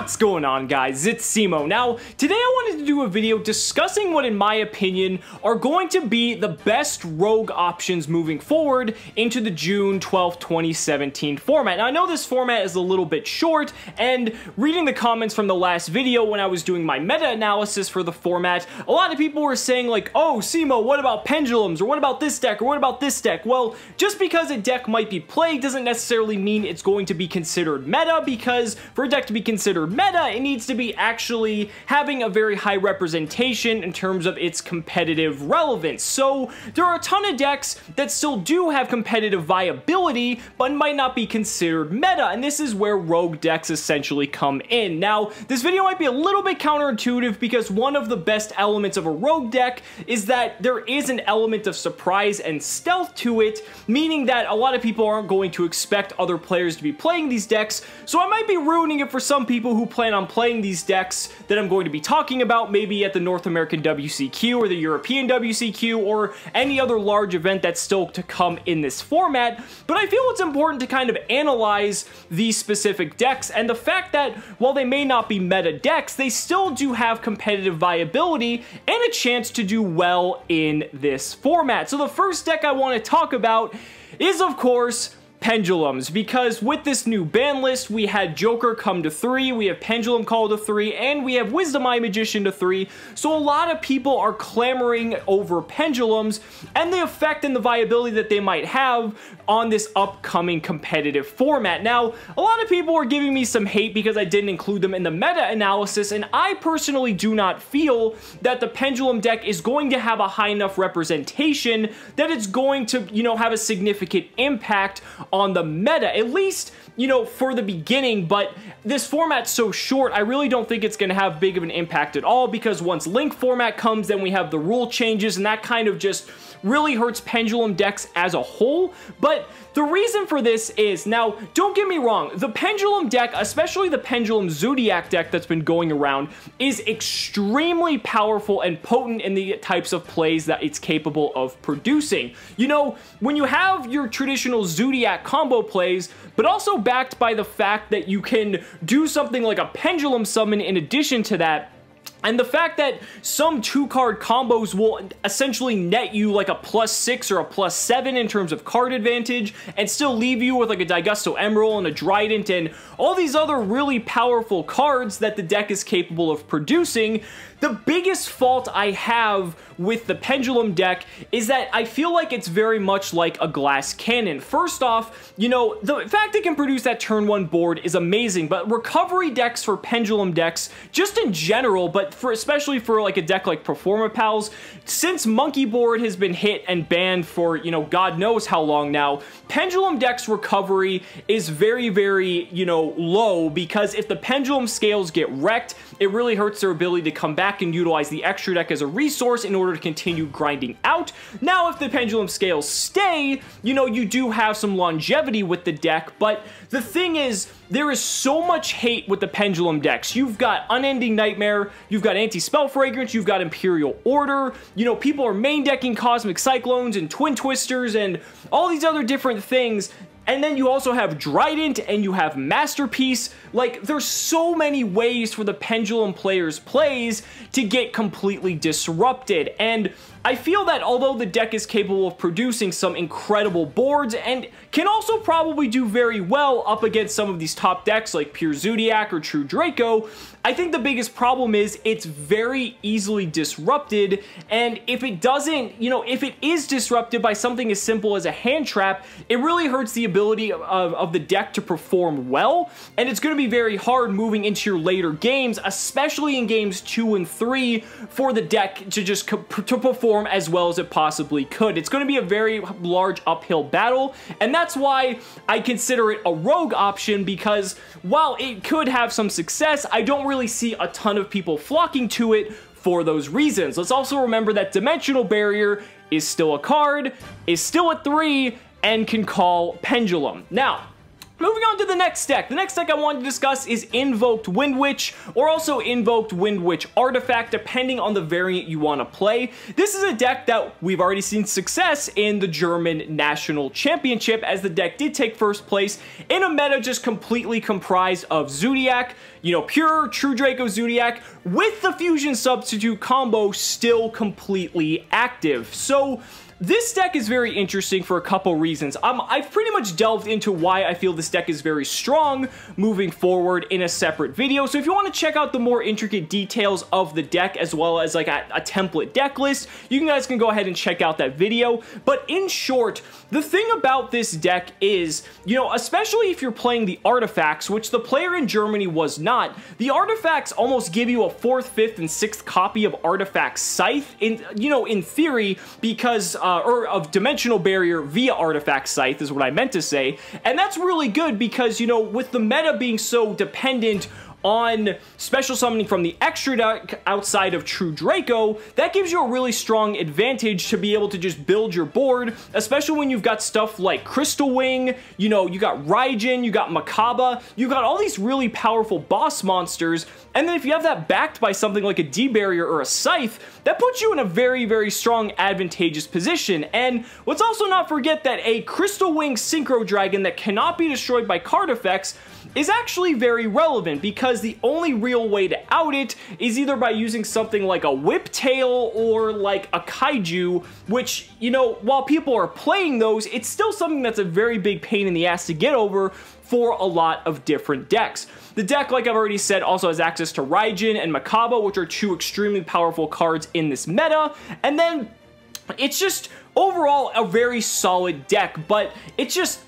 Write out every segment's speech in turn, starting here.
What's going on, guys? It's Cimo. Now, today I wanted to do a video discussing what, in my opinion, are going to be the best rogue options moving forward into the June 12th, 2017 format. Now, I know this format is a little bit short, and reading the comments from the last video when I was doing my meta-analysis for the format, a lot of people were saying like, oh, Cimo, what about pendulums? Or what about this deck? Or what about this deck? Well, just because a deck might be played doesn't necessarily mean it's going to be considered meta, because for a deck to be considered meta, it needs to be actually having a very high representation in terms of its competitive relevance. So there are a ton of decks that still do have competitive viability, but might not be considered meta, and this is where rogue decks essentially come in. Now, this video might be a little bit counterintuitive because one of the best elements of a rogue deck is that there is an element of surprise and stealth to it, meaning that a lot of people aren't going to expect other players to be playing these decks, so I might be ruining it for some people who plan on playing these decks that I'm going to be talking about, maybe at the North American WCQ or the European WCQ or any other large event that's still to come in this format. But I feel it's important to kind of analyze these specific decks and the fact that while they may not be meta decks, they still do have competitive viability and a chance to do well in this format. So the first deck I want to talk about is, of course, Pendulums, because with this new ban list, we had Joker come to 3, we have Pendulum call to 3, and we have Wisdom Eye Magician to 3, so a lot of people are clamoring over Pendulums and the effect and the viability that they might have on this upcoming competitive format. Now, a lot of people were giving me some hate because I didn't include them in the meta-analysis, and I personally do not feel that the Pendulum deck is going to have a high enough representation that it's going to, have a significant impact on the meta, at least, for the beginning. But this format's so short, I really don't think it's going to have big of an impact at all, because once Link format comes, then we have the rule changes, and that kind of just really hurts Pendulum decks as a whole. But the reason for this is, now, don't get me wrong, the Pendulum deck, especially the Pendulum Zodiac deck that's been going around, is extremely powerful and potent in the types of plays that it's capable of producing. When you have your traditional Zodiac combo plays, but also backed by the fact that you can do something like a Pendulum summon in addition to that, and the fact that some 2-card combos will essentially net you like a +6 or a +7 in terms of card advantage, and still leave you with like a Daigusto Emerald and a Trident and all these other really powerful cards that the deck is capable of producing. The biggest fault I have with the Pendulum deck is that I feel like it's very much like a glass cannon. First off, the fact it can produce that turn 1 board is amazing, but recovery decks for Pendulum decks, just in general, but especially for like a deck like Performapals, since Monkey Board has been hit and banned for, God knows how long now, Pendulum decks recovery is very, very, low, because if the Pendulum scales get wrecked, it really hurts their ability to come back and utilize the extra deck as a resource in order to continue grinding out. Now, if the Pendulum scales stay, you do have some longevity with the deck, but the thing is, there is so much hate with the Pendulum decks. You've got Unending Nightmare, you've got Anti-Spell Fragrance, you've got Imperial Order, people are main decking Cosmic Cyclones and Twin Twisters and all these other different things. And then you also have Trident and you have Masterpiece. Like, there's so many ways for the Pendulum players' plays to get completely disrupted. And I feel that although the deck is capable of producing some incredible boards and can also probably do very well up against some of these top decks like Pure Zodiac or True Draco, I think the biggest problem is it's very easily disrupted, and if it doesn't, if it is disrupted by something as simple as a hand trap, it really hurts the ability of the deck to perform well, and it's going to be very hard moving into your later games, especially in games 2 and 3, for the deck to just to perform as well as it possibly could. It's going to be a very large uphill battle, and that's why I consider it a rogue option, because while it could have some success, I don't really see a ton of people flocking to it for those reasons. Let's also remember that Dimensional Barrier is still a card, is still at 3, and can call Pendulum. Now, Moving on to the next deck. The next deck I wanted to discuss is Invoked Windwitch, or also Invoked Windwitch Artifact, depending on the variant you want to play. This is a deck that we've already seen success in the German National Championship, as the deck did take first place in a meta just completely comprised of Zodiac, you know, pure True Draco Zodiac, with the Fusion Substitute combo still completely active. So this deck is very interesting for a couple reasons. I've pretty much delved into why I feel this deck is very strong moving forward in a separate video. So if you want to check out the more intricate details of the deck, as well as like a template deck list, you guys can go ahead and check out that video. But in short, the thing about this deck is, you know, especially if you're playing the artifacts, which the player in Germany was not, the artifacts almost give you a 4th, 5th, and 6th copy of Artifact Scythe, in theory, because or of Dimensional Barrier via Artifact Scythe is what I meant to say. And that's really good because, you know, with the meta being so dependent on special summoning from the extra deck outside of True Draco, that gives you a really strong advantage to be able to just build your board, especially when you've got stuff like Crystal Wing, you know, you got Raijin, you got Makaba, you got all these really powerful boss monsters, and then if you have that backed by something like a D-Barrier or a Scythe, that puts you in a very, very strong advantageous position. And let's also not forget that a Crystal Wing Synchro Dragon that cannot be destroyed by card effects is actually very relevant, because the only real way to out it is either by using something like a Whiptail or like a Kaiju, which, you know, while people are playing those, it's still something that's a very big pain in the ass to get over for a lot of different decks. The deck, like I've already said, also has access to Raijin and Makaba, which are two extremely powerful cards in this meta, and then it's just overall a very solid deck, but it's just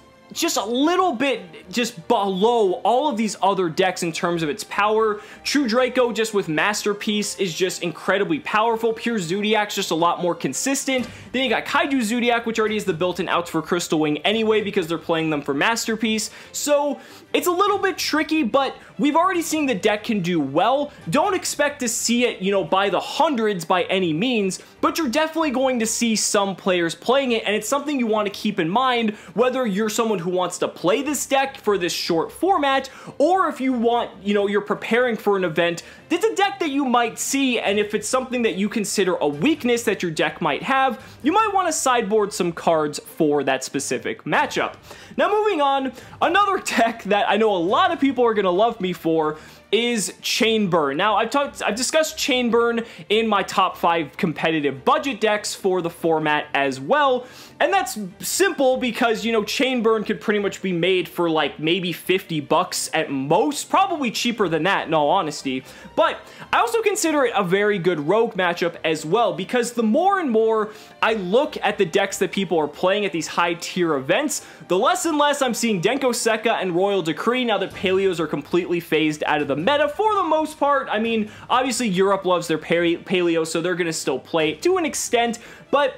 a little bit just below all of these other decks in terms of its power. True Draco, just with Masterpiece, is just incredibly powerful. Pure Zodiac's just a lot more consistent. Then you got Kaiju Zodiac, which already has the built-in outs for Crystal Wing anyway, because they're playing them for Masterpiece. So it's a little bit tricky, but we've already seen the deck can do well. Don't expect to see it, you know, by the hundreds by any means, but you're definitely going to see some players playing it, and it's something you want to keep in mind, whether you're someone who wants to play this deck for this short format, or if you want, you know, you're preparing for an event. It's a deck that you might see, and if it's something that you consider a weakness that your deck might have, you might want to sideboard some cards for that specific matchup. Now moving on, another deck that I know a lot of people are going to love me for is Chainburn. Now, I've discussed Chainburn in my top 5 competitive budget decks for the format as well, and that's simple because, you know, Chainburn could pretty much be made for like maybe 50 bucks at most, probably cheaper than that in all honesty, but I also consider it a very good rogue matchup as well, because the more and more I look at the decks that people are playing at these high tier events, the less and less I'm seeing Denko Sekka and Royal Decree now that Paleos are completely phased out of the meta for the most part. I mean, obviously Europe loves their Paleo, so they're going to still play it to an extent, but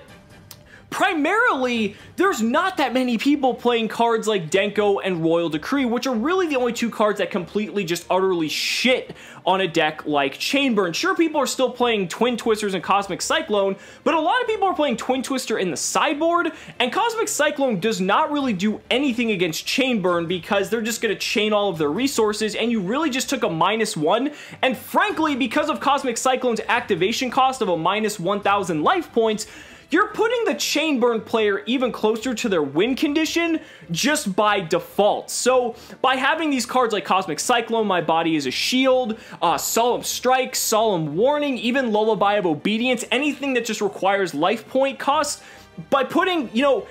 primarily, there's not that many people playing cards like Denko and Royal Decree, which are really the only two cards that completely just utterly shit on a deck like Chainburn. Sure, people are still playing Twin Twisters and Cosmic Cyclone, but a lot of people are playing Twin Twister in the sideboard, and Cosmic Cyclone does not really do anything against Chainburn because they're just going to chain all of their resources, and you really just took a -1, and frankly, because of Cosmic Cyclone's activation cost of a -1,000 life points, you're putting the Chainburn player even closer to their win condition just by default. So by having these cards like Cosmic Cyclone, My Body is a Shield, Solemn Strike, Solemn Warning, even Lullaby of Obedience, anything that just requires life point cost, by putting, you know,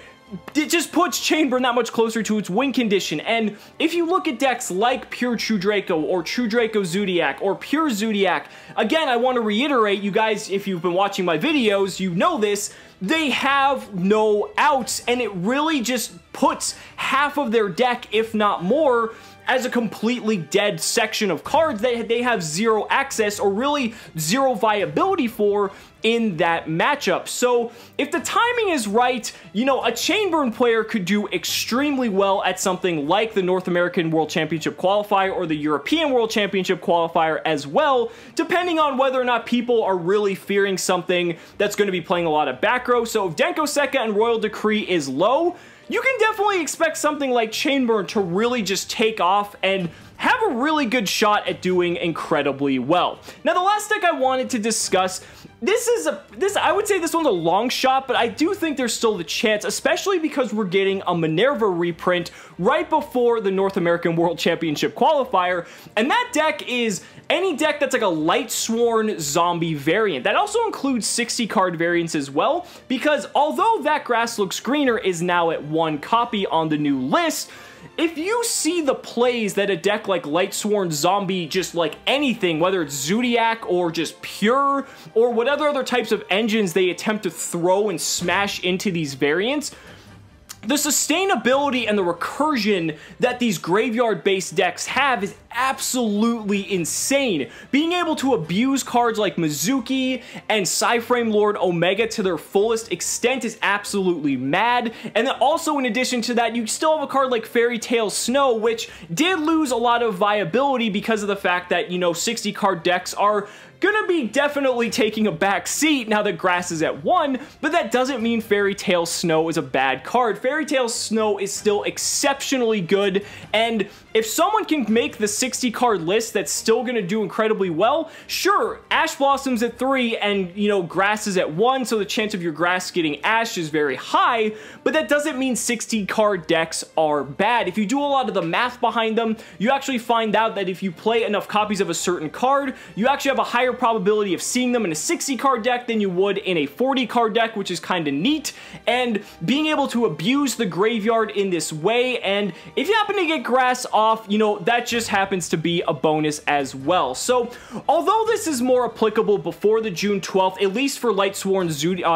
it just puts Chainburn that much closer to its win condition. And if you look at decks like Pure True Draco or True Draco Zodiac or Pure Zodiac, again, I want to reiterate, you guys, if you've been watching my videos, you know this, they have no outs, and it really just puts half of their deck, if not more, as a completely dead section of cards that they have zero access or really zero viability for in that matchup. So if the timing is right, you know, a Chainburn player could do extremely well at something like the North American World Championship qualifier or the European World Championship qualifier as well, depending on whether or not people are really fearing something that's going to be playing a lot of background macro, so if Denko Sekka and Royal Decree is low, you can definitely expect something like Chainburn to really just take off and have a really good shot at doing incredibly well. Now, the last deck I wanted to discuss, I would say this one's a long shot, but I do think there's still the chance, especially because we're getting a Minerva reprint right before the North American World Championship qualifier, and that deck is any deck that's like a Lightsworn zombie variant. That also includes 60 card variants as well, because although that grass looks greener is now at 1 copy on the new list, if you see the plays that a deck like Lightsworn Zombie, just like anything, whether it's Zodiac or just Pure, or whatever other types of engines they attempt to throw and smash into these variants, the sustainability and the recursion that these graveyard-based decks have is absolutely insane. Being able to abuse cards like Mizuki and Psyframe Lord Omega to their fullest extent is absolutely mad. And then also, in addition to that, you still have a card like Fairy Tale Snow, which did lose a lot of viability because of the fact that, you know, 60 card decks are gonna be definitely taking a back seat now that grass is at 1, but that doesn't mean Fairy Tale Snow is a bad card. Fairy Tale Snow is still exceptionally good, and if someone can make the 60 card list that's still gonna do incredibly well, sure, Ash Blossom's at 3 and, you know, grass is at 1, so the chance of your grass getting ashed is very high, but that doesn't mean 60 card decks are bad. If you do a lot of the math behind them, you actually find out that if you play enough copies of a certain card, you actually have a higher probability of seeing them in a 60 card deck than you would in a 40 card deck, which is kind of neat, and being able to abuse the graveyard in this way, and if you happen to get grass off, you know, that just happens to be a bonus as well. So, although this is more applicable before the June 12th, at least for Lightsworn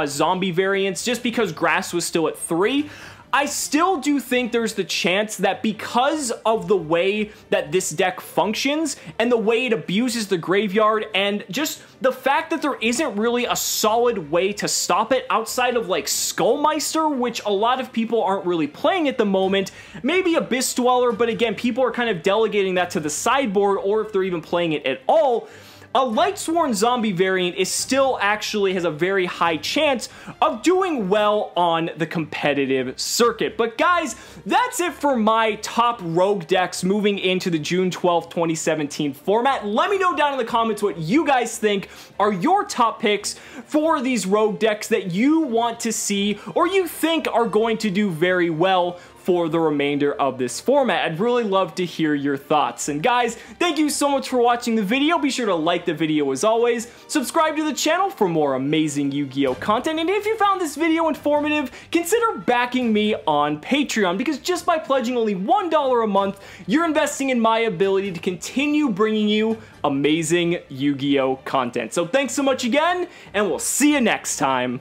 zombie variants, just because grass was still at 3, I still do think there's the chance that because of the way that this deck functions and the way it abuses the graveyard and just the fact that there isn't really a solid way to stop it outside of like Skullmeister, which a lot of people aren't really playing at the moment, maybe Abyss Dweller, but again, people are kind of delegating that to the sideboard, or if they're even playing it at all, a Lightsworn zombie variant is still actually has a very high chance of doing well on the competitive circuit. But guys, that's it for my top rogue decks moving into the June 12th, 2017 format. Let me know down in the comments what you guys think are your top picks for these rogue decks that you want to see or you think are going to do very well for the remainder of this format. I'd really love to hear your thoughts. And guys, thank you so much for watching the video. Be sure to like the video as always, subscribe to the channel for more amazing Yu-Gi-Oh content, and if you found this video informative, consider backing me on Patreon, because just by pledging only $1 a month, you're investing in my ability to continue bringing you amazing Yu-Gi-Oh content. So thanks so much again, and we'll see you next time.